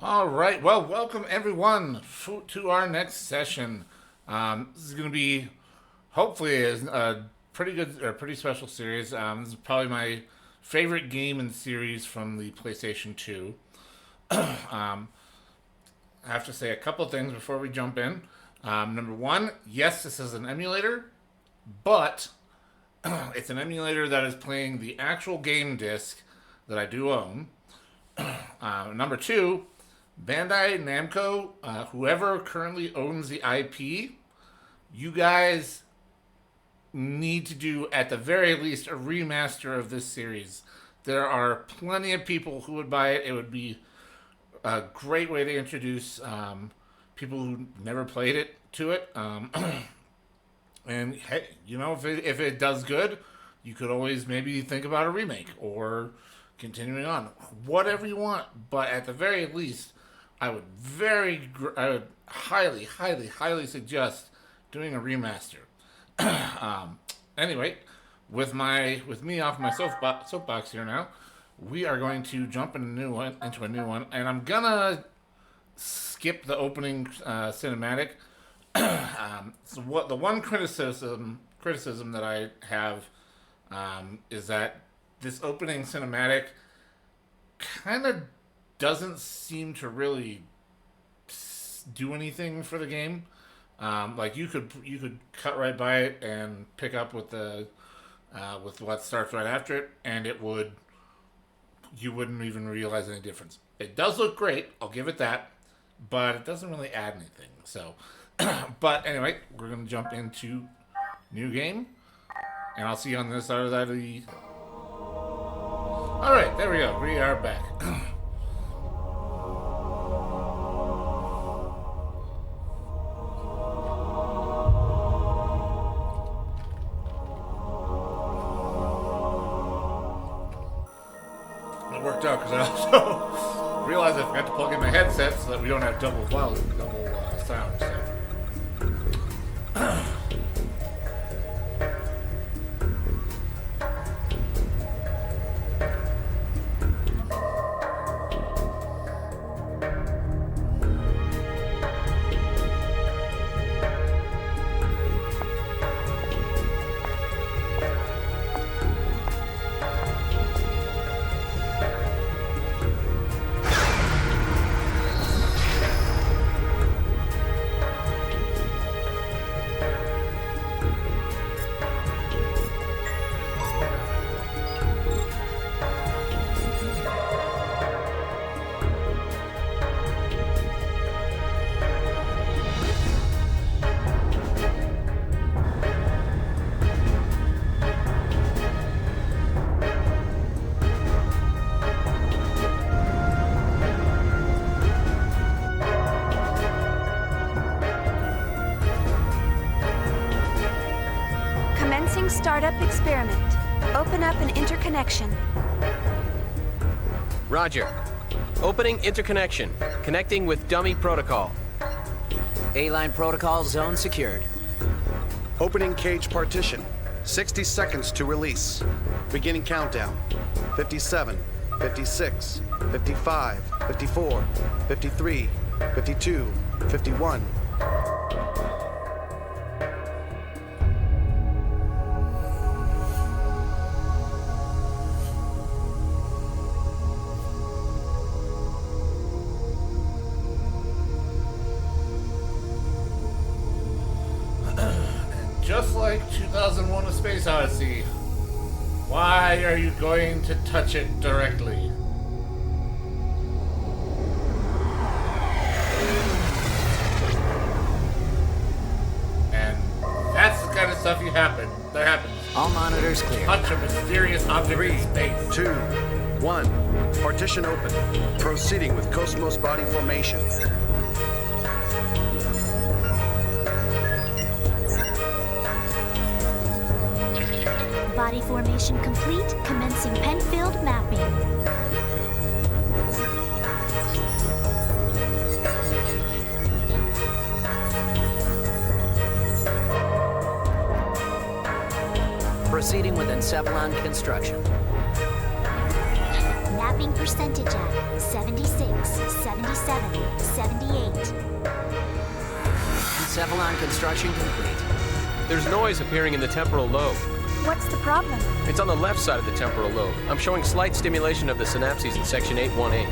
All right. Well, welcome everyone to our next session. This is going to be hopefully a pretty good or pretty special series. This is probably my favorite game in the series from the PlayStation 2. I have to say a couple things before we jump in. Number one, yes, this is an emulator, but it's an emulator that is playing the actual game disc that I do own. Number two, Bandai Namco, whoever currently owns the IP, you guys need to do at the very least a remaster of this series. There are plenty of people who would buy it. It would be a great way to introduce people who never played it to it. And hey, if it does good, you could always maybe think about a remake or continuing on, whatever you want. But at the very least, I would highly, highly, highly suggest doing a remaster. Anyway, with me off my soapbox here now, we are going to jump into a new one, and I'm gonna skip the opening cinematic. So what the one criticism that I have is that this opening cinematic kind of doesn't seem to really do anything for the game. Like you could cut right by it and pick up with with what starts right after it, and you wouldn't even realize any difference. It does look great, I'll give it that, but it doesn't really add anything. So, but anyway, we're gonna jump into new game, and I'll see you on this other side of the. All right, there we go. We are back. Worked out because I also realized I forgot to plug in my headset so that we don't have double sound. So. Startup experiment. Open up an interconnection. Roger. Opening interconnection. Connecting with dummy protocol. A-line protocol zone secured. Opening cage partition. 60 seconds to release. Beginning countdown. 57, 56, 55, 54, 53, 52, 51. Just like 2001: A Space Odyssey, why are you going to touch it directly? And that's the kind of stuff that happens. All monitors clear. Touch a mysterious object in space. 2, 1. Partition open. Proceeding with KOS-MOS body formation. Body formation complete, commencing Penfield mapping. Proceeding with Encephalon construction. Mapping percentage at 76, 77, 78. Encephalon construction complete. There's noise appearing in the temporal lobe. What's the problem? It's on the left side of the temporal lobe. I'm showing slight stimulation of the synapses in section 818.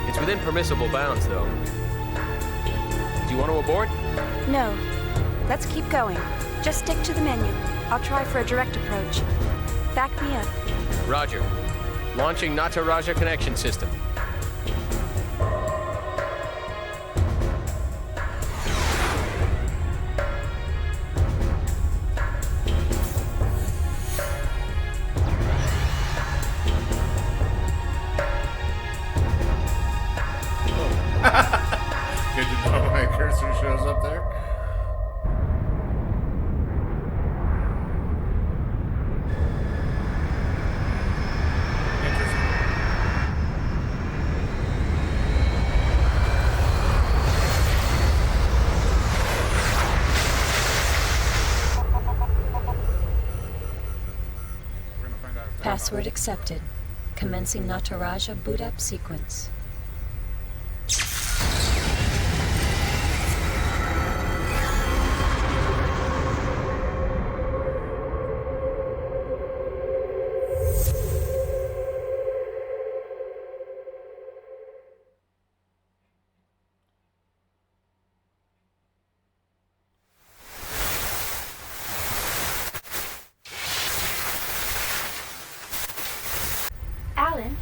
It's within permissible bounds, though. Do you want to abort? No. Let's keep going. Just stick to the menu. I'll try for a direct approach. Back me up. Roger. Launching Nataraja connection system. Good to know my cursor shows up there. Interesting. We're gonna find out if that- Password accepted. Commencing Nataraja boot up sequence. Alan,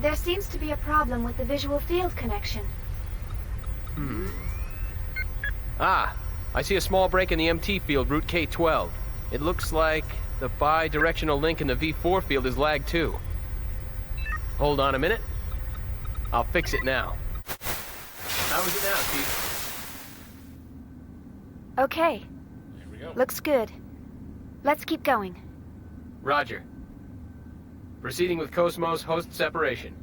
there seems to be a problem with the visual field connection. Ah, I see a small break in the MT field, route K12. It looks like the bi-directional link in the V4 field is lagged too. Hold on a minute. I'll fix it now. How is it now, Chief? Okay, Here we go. looks good. Let's keep going. Roger. Proceeding with KOS-MOS host separation.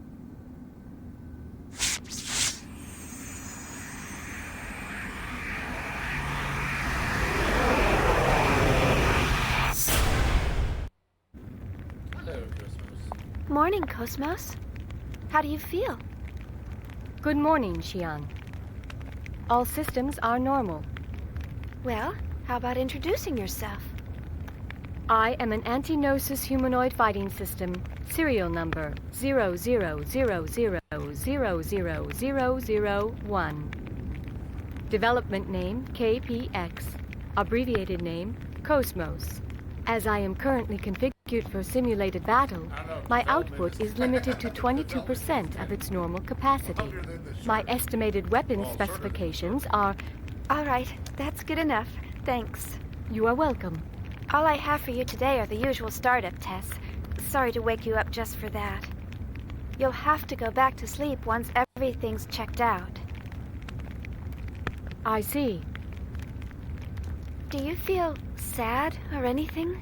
Hello, KOS-MOS. Morning, KOS-MOS. How do you feel? Good morning, Shion. All systems are normal. Well, how about introducing yourself? I am an anti-gnosis humanoid fighting system, serial number 0000000001. Development name KPX, abbreviated name KOS-MOS. As I am currently configured for simulated battle, my output is limited to 22% of its normal capacity. My estimated weapon specifications are... All right, that's good enough. Thanks. You are welcome. All I have for you today are the usual startup tests. Sorry to wake you up just for that. You'll have to go back to sleep once everything's checked out. I see. Do you feel sad or anything?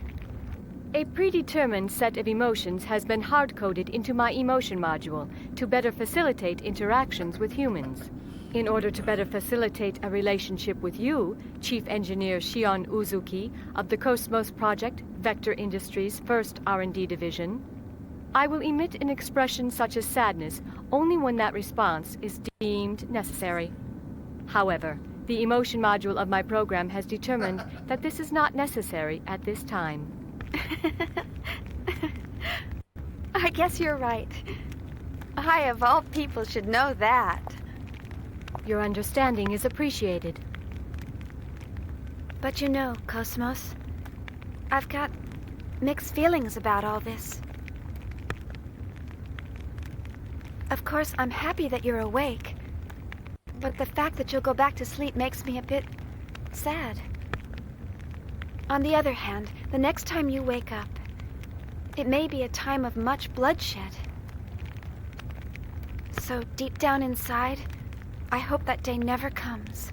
A predetermined set of emotions has been hard-coded into my emotion module to better facilitate interactions with humans. In order to better facilitate a relationship with you, Chief Engineer Shion Uzuki of the KOS-MOS Project, Vector Industries' first R&D division, I will emit an expression such as sadness only when that response is deemed necessary. However, the emotion module of my program has determined that this is not necessary at this time. I guess you're right. I, of all people, should know that. Your understanding is appreciated. But you know, KOS-MOS, I've got mixed feelings about all this. Of course, I'm happy that you're awake, but the fact that you'll go back to sleep makes me a bit sad. On the other hand, the next time you wake up, it may be a time of much bloodshed. So deep down inside, I hope that day never comes.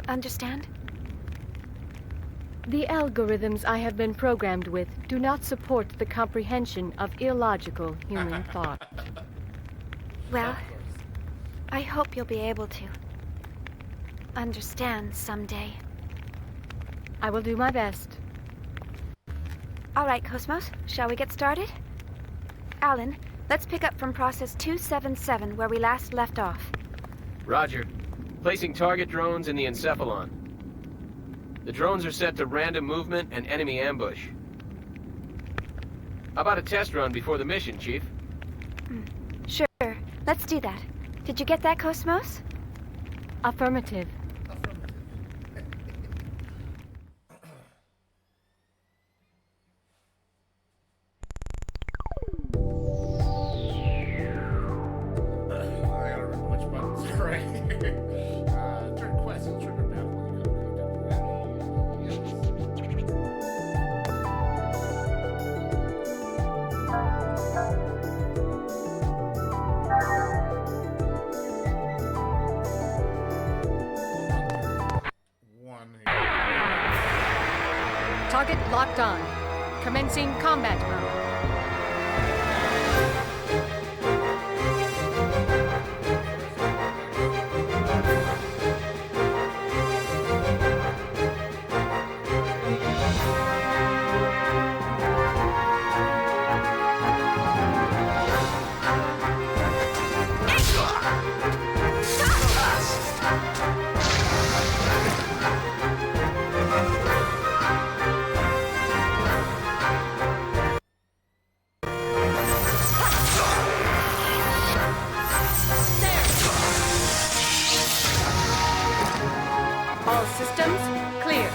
Understand? The algorithms I have been programmed with do not support the comprehension of illogical human thought. Well, I hope you'll be able to understand someday. I will do my best. All right, Cosmos, shall we get started? Alan, let's pick up from process 277 where we last left off. Roger. Placing target drones in the encephalon. The drones are set to random movement and enemy ambush. How about a test run before the mission, Chief? Sure, let's do that. Did you get that, Cosmos? Affirmative. I gotta remember which buttons are right here. Turn quest and trigger battle when you come to the enemy. One here. Target locked on. Commencing combat mode. All systems clear.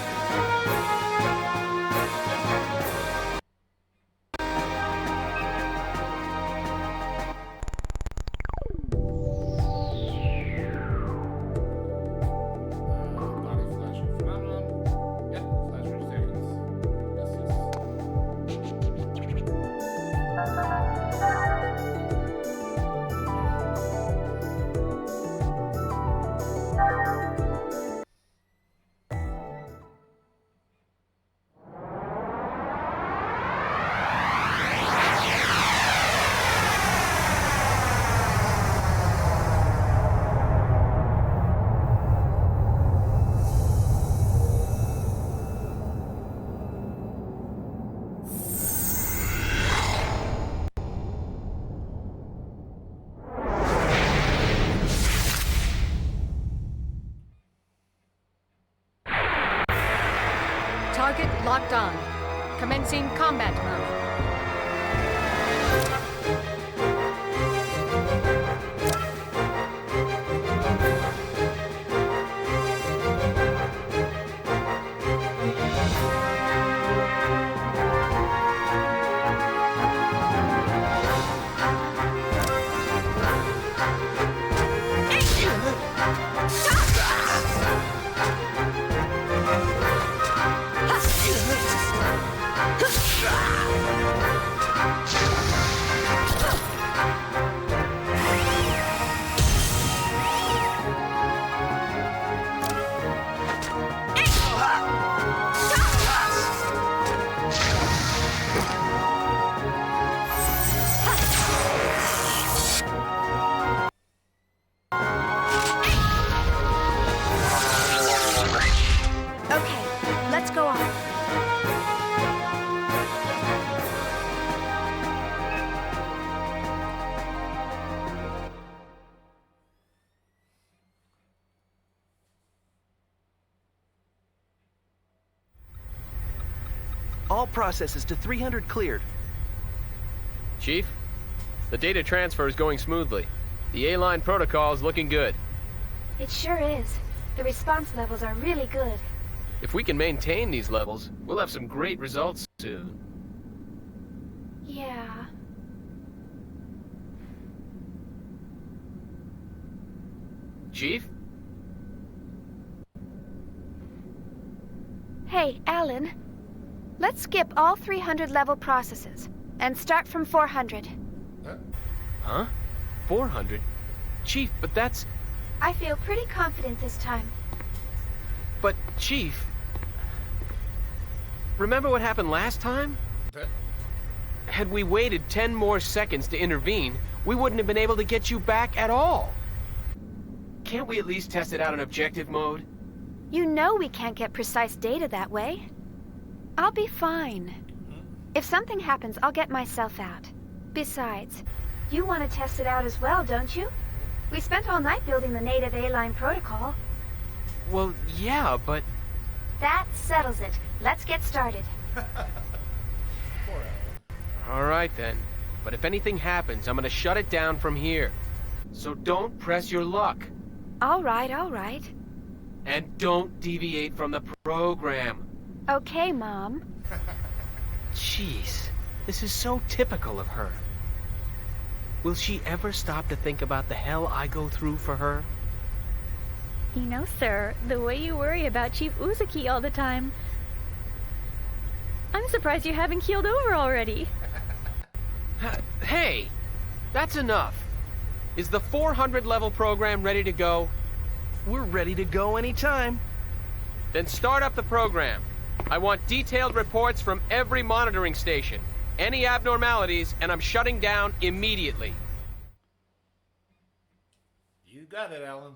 Body flashing phenomenon. Yep, flash for seconds. Target locked on. Commencing combat mode. Okay, let's go on. All processes to 300 cleared. Chief? The data transfer is going smoothly. The A-line protocol is looking good. It sure is. The response levels are really good. If we can maintain these levels, we'll have some great results soon. Yeah. Chief? Hey, Alan. Let's skip all 300 level processes and start from 400. Huh? 400? Chief, but that's... I feel pretty confident this time. But, Chief... Remember what happened last time? Had we waited 10 more seconds to intervene, we wouldn't have been able to get you back at all. Can't we at least test it out in objective mode? You know we can't get precise data that way. I'll be fine. If something happens, I'll get myself out. Besides, you want to test it out as well, don't you? We spent all night building the native A-line protocol. Well, yeah, but... That settles it. Let's get started. All right, then. But if anything happens, I'm gonna shut it down from here. So don't press your luck. All right, all right. And don't deviate from the program. Okay, Mom. Jeez, this is so typical of her. Will she ever stop to think about the hell I go through for her? You know, sir, the way you worry about Chief Uzuki all the time, I'm surprised you haven't keeled over already. Hey, that's enough. Is the 400 level program ready to go? We're ready to go anytime. Then start up the program. I want detailed reports from every monitoring station. Any abnormalities, and I'm shutting down immediately. You got it, Alan.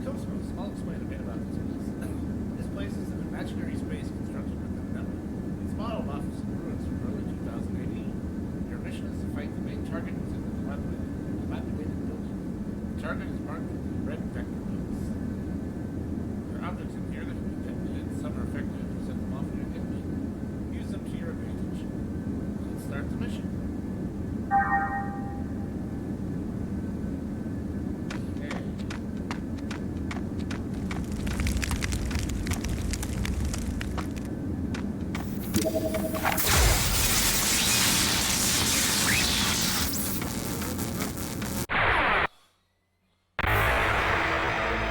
KOS-MOS, I'll explain a bit about this place. This place is an imaginary space constructed within the network. It's modeled off of some ruins from early 2000 AD. Your mission is to fight the main target within the dilapidated building. The target is marked with the red vector nodes. There are objects in here that can be detonated. Some are effective to set them off in your enemy. Use them to your advantage. Let's start the mission.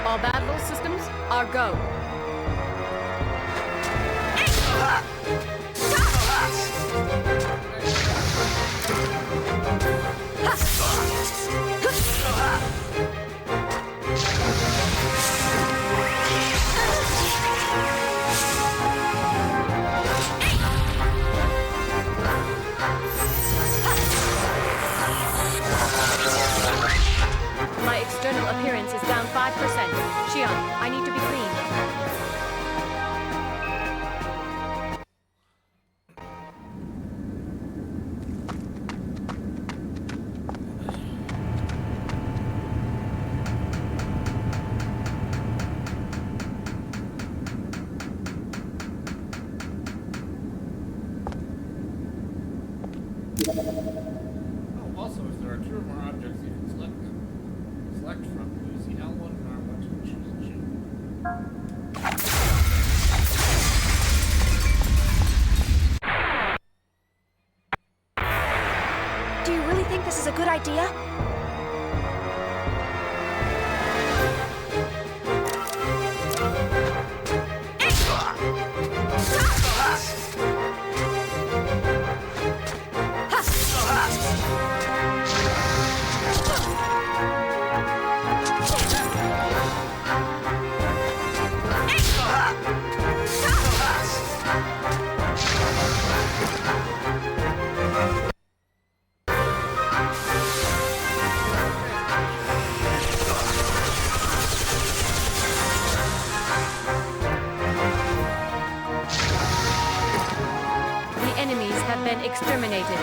All battle systems are go. My external appearance is down 5%. Shion, I need to be clean. Oh, also, if there are two or more objects, you can select them. Select from use the L1 and R1 to choose and shoot. Do you really think this is a good idea? Enemies have been exterminated.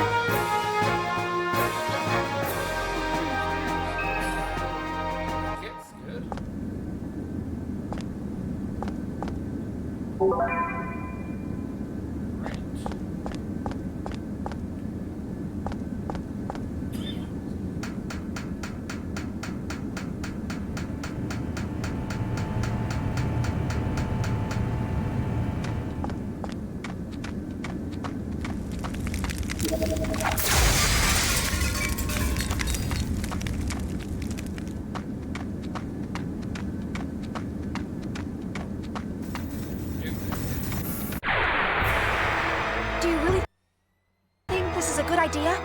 It's good. Right. Do you really think this is a good idea?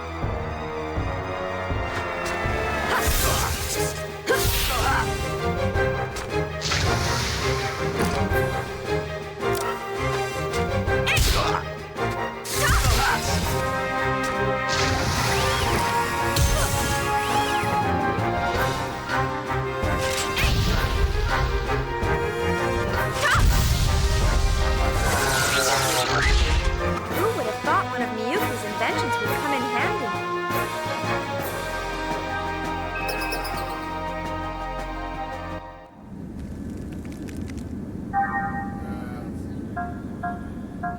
Nope.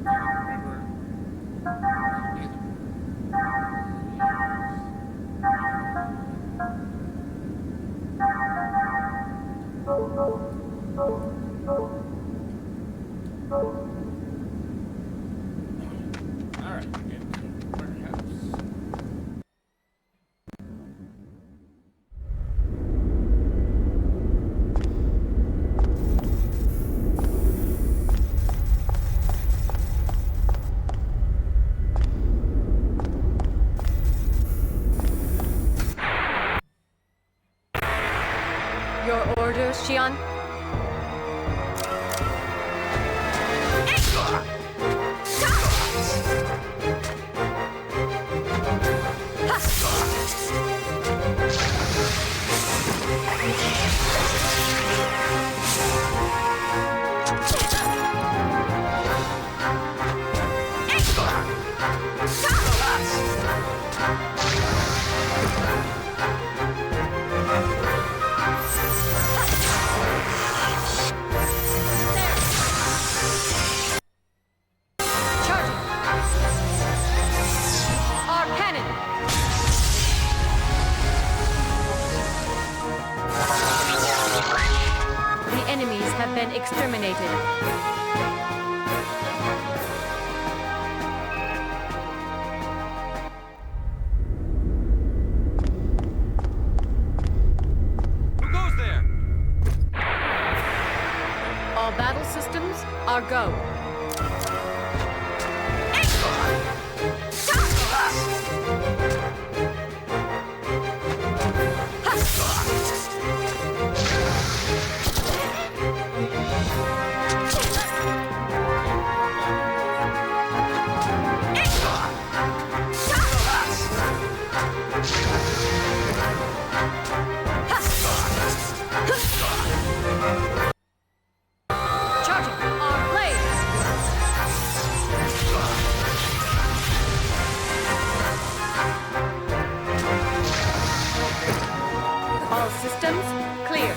Can't remember. Alright, into warehouse. Your orders, Shion? Charging! Our cannon! The enemies have been exterminated. Who goes there? All battle systems are go. Charging our blades! All systems clear.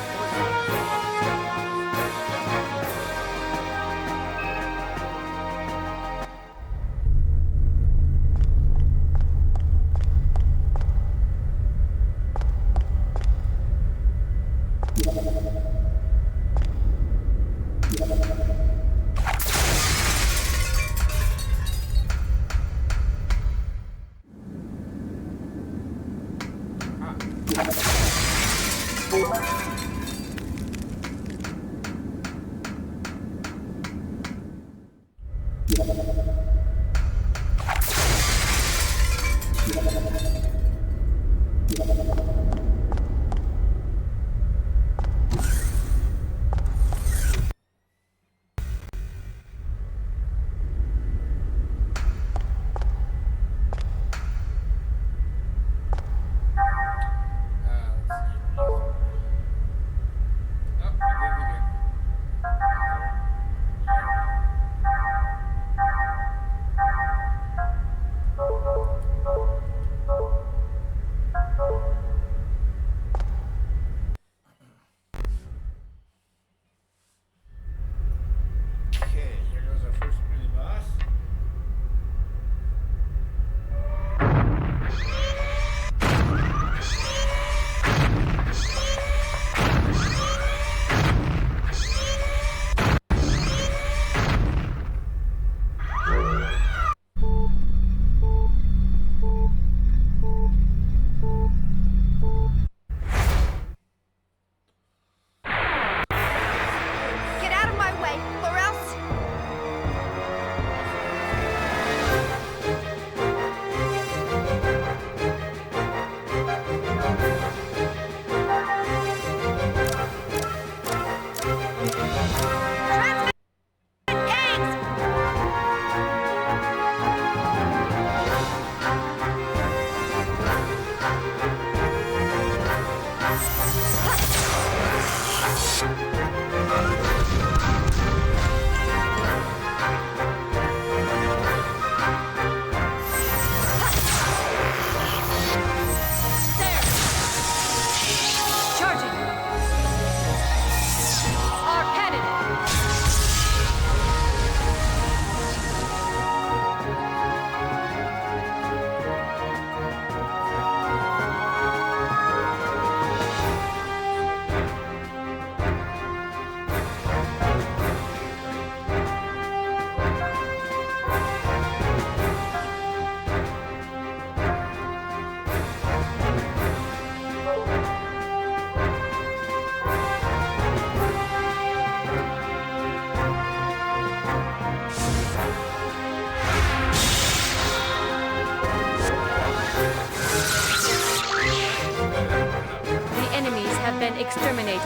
and exterminated.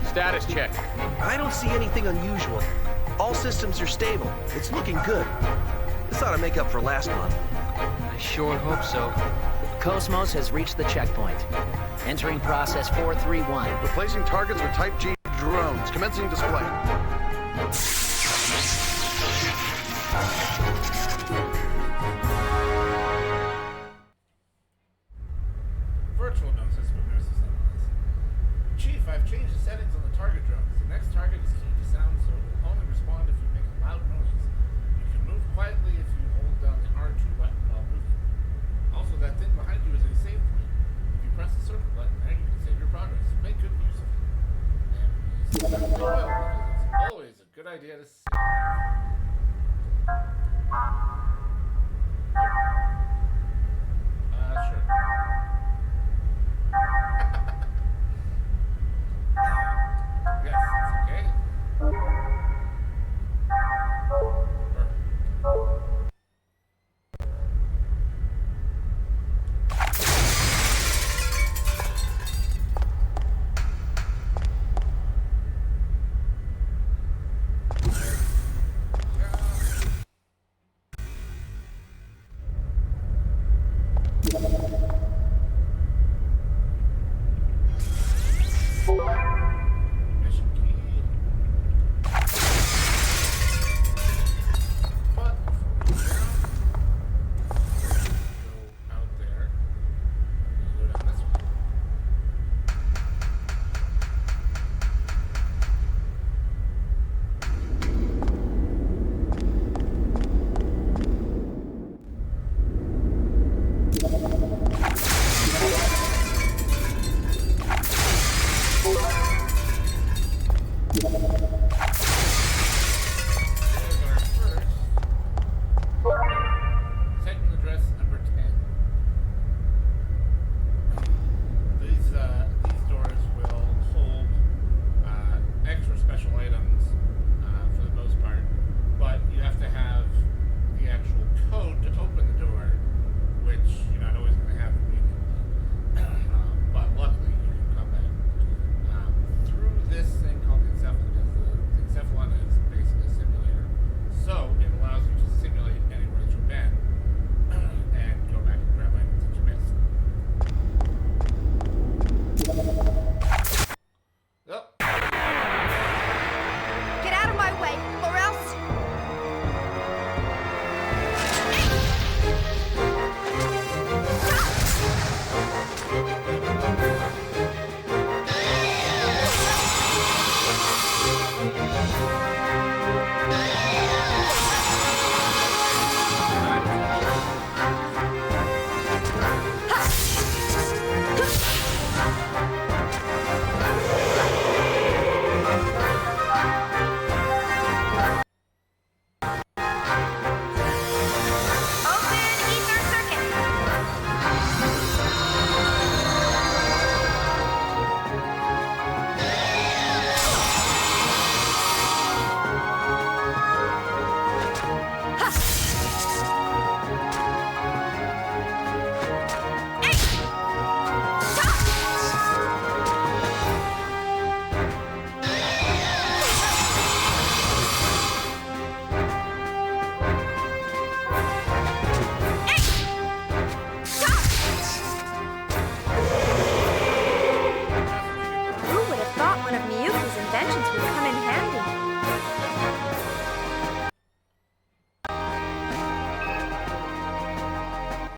Status check. I don't see anything unusual. All systems are stable. It's looking good. This ought to make up for last month. I sure hope so. KOS-MOS has reached the checkpoint. Entering process 431. Replacing targets with Type G drones. Commencing display. Virtual nurses with nurses nonetheless. Chief, I've changed the settings on the target drones. The next target is keyed to sound, so it will only respond if you make a loud noise. You can move quietly if you hold down the R2 button while moving. Also, that thing behind you is a save point. If you press the circle button there, you can save your progress. Make good use of it. And please save the oil, because it's always a good idea to save. Sure. Yes, it's okay. Mission key. But before we go out there, we'll go down this way.